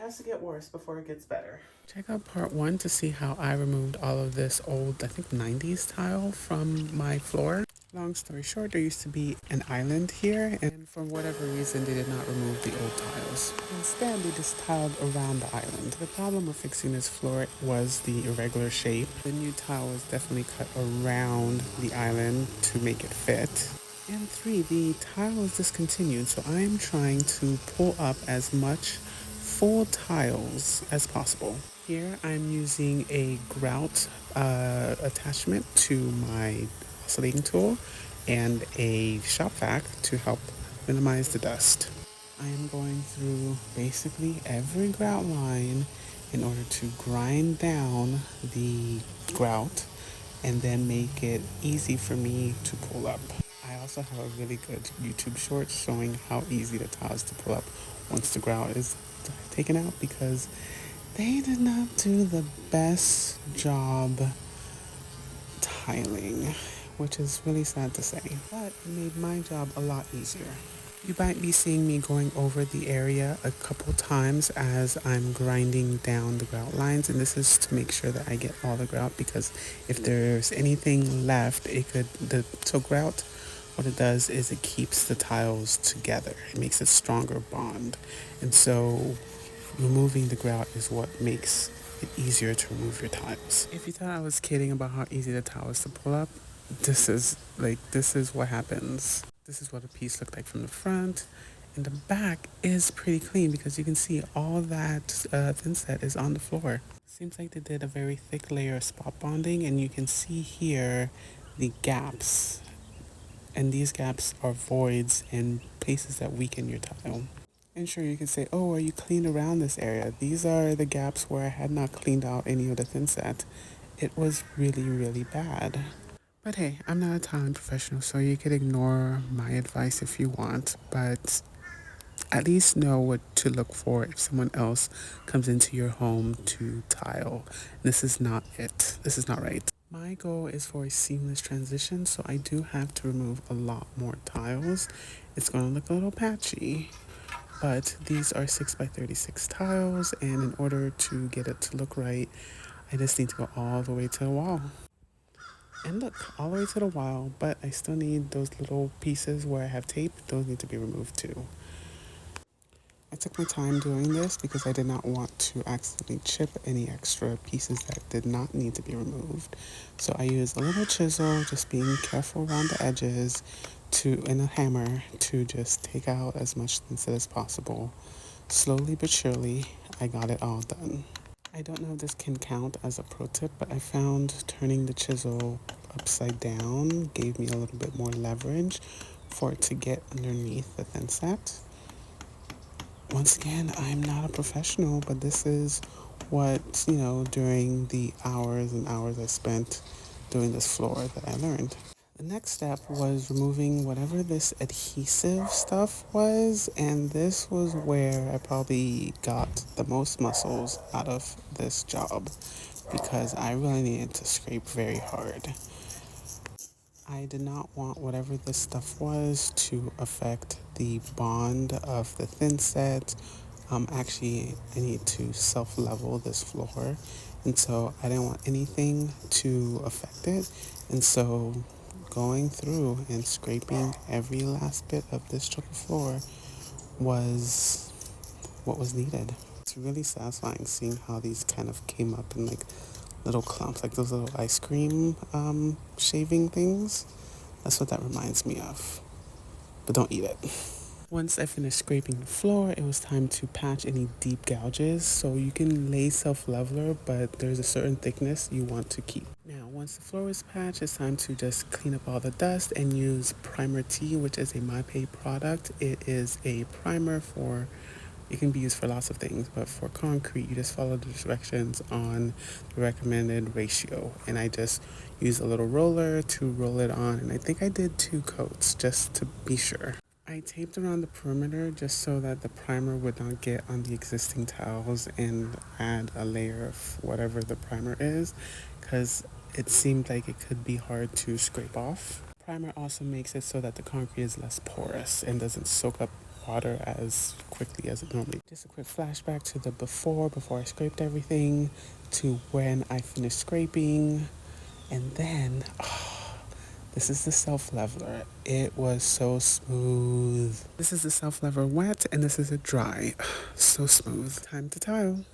has to get worse before it gets better. Check out part 1 to see how I removed all of this old, I think 90s tile from my floor. Long story short, there used to be an island here, and for whatever reason, they did not remove the old tiles. Instead, they just tiled around the island. The problem with fixing this floor was the irregular shape. The new tile was definitely cut around the island to make it fit. And 3, the tile is discontinued, so I am trying to pull up as much full tiles as possible. Here, I'm using a grout attachment to my oscillating tool and a shop vac to help minimize the dust. I am going through basically every grout line in order to grind down the grout and then make it easy for me to pull up. I also have a really good YouTube short showing how easy the tile is to pull up once the grout is taken out, because they did not do the best job tiling, which is really sad to say, but it made my job a lot easier. You might be seeing me going over the area a couple times as I'm grinding down the grout lines, and this is to make sure that I get all the grout, because if there's anything left, so grout, what it does is it keeps the tiles together. It makes a stronger bond, and so removing the grout is what makes it easier to remove your tiles. If you thought I was kidding about how easy the tile is to pull up, this is what happens. This is what a piece looked like from the front, and the back is pretty clean because you can see all that thinset is on the floor. Seems like they did a very thick layer of spot bonding, and you can see here the gaps, and these gaps are voids and places that weaken your tile. And sure, you can say, oh, are you cleaned around this area? These are the gaps where I had not cleaned out any of the thinset. It was really, really bad. But hey, I'm not a tiling professional, so you could ignore my advice if you want, but at least know what to look for if someone else comes into your home to tile. This is not it. This is not right. My goal is for a seamless transition, so I do have to remove a lot more tiles. It's going to look a little patchy, but these are 6x36 tiles, and in order to get it to look right, I just need to go all the way to the wall. And look, all the way to the wall, but I still need those little pieces where I have tape. Those need to be removed too. I took my time doing this because I did not want to accidentally chip any extra pieces that did not need to be removed. So I used a little chisel, just being careful around the edges, and a hammer to just take out as much thinset as possible. Slowly but surely, I got it all done. I don't know if this can count as a pro tip, but I found turning the chisel upside down gave me a little bit more leverage for it to get underneath the thinset. Once again, I'm not a professional, but this is what, during the hours and hours I spent doing this floor that I learned. The next step was removing whatever this adhesive stuff was, and this was where I probably got the most muscles out of this job because I really needed to scrape very hard. I did not want whatever this stuff was to affect the bond of the thinset. Actually, I need to self-level this floor, and so I didn't want anything to affect it, and so going through and scraping every last bit of this chunk of floor was what was needed. It's really satisfying seeing how these kind of came up in like little clumps, like those little ice cream shaving things. That's what that reminds me of. But don't eat it. Once I finished scraping the floor, it was time to patch any deep gouges. So you can lay self-leveler, but there's a certain thickness you want to keep. Now, once the floor is patched, it's time to just clean up all the dust and use Primer T, which is a MyPay product. It is a primer it can be used for lots of things, but for concrete, you just follow the directions on the recommended ratio. And I just use a little roller to roll it on, and I think I did 2 coats just to be sure. I taped around the perimeter just so that the primer would not get on the existing tiles and add a layer of whatever the primer is, because it seemed like it could be hard to scrape off. Primer also makes it so that the concrete is less porous and doesn't soak up water as quickly as it normally. Just a quick flashback to the before I scraped everything, to when I finished scraping, and then, this is the self-leveler. It was so smooth. This is the self-leveler wet, and this is a dry. So smooth. Time to tile.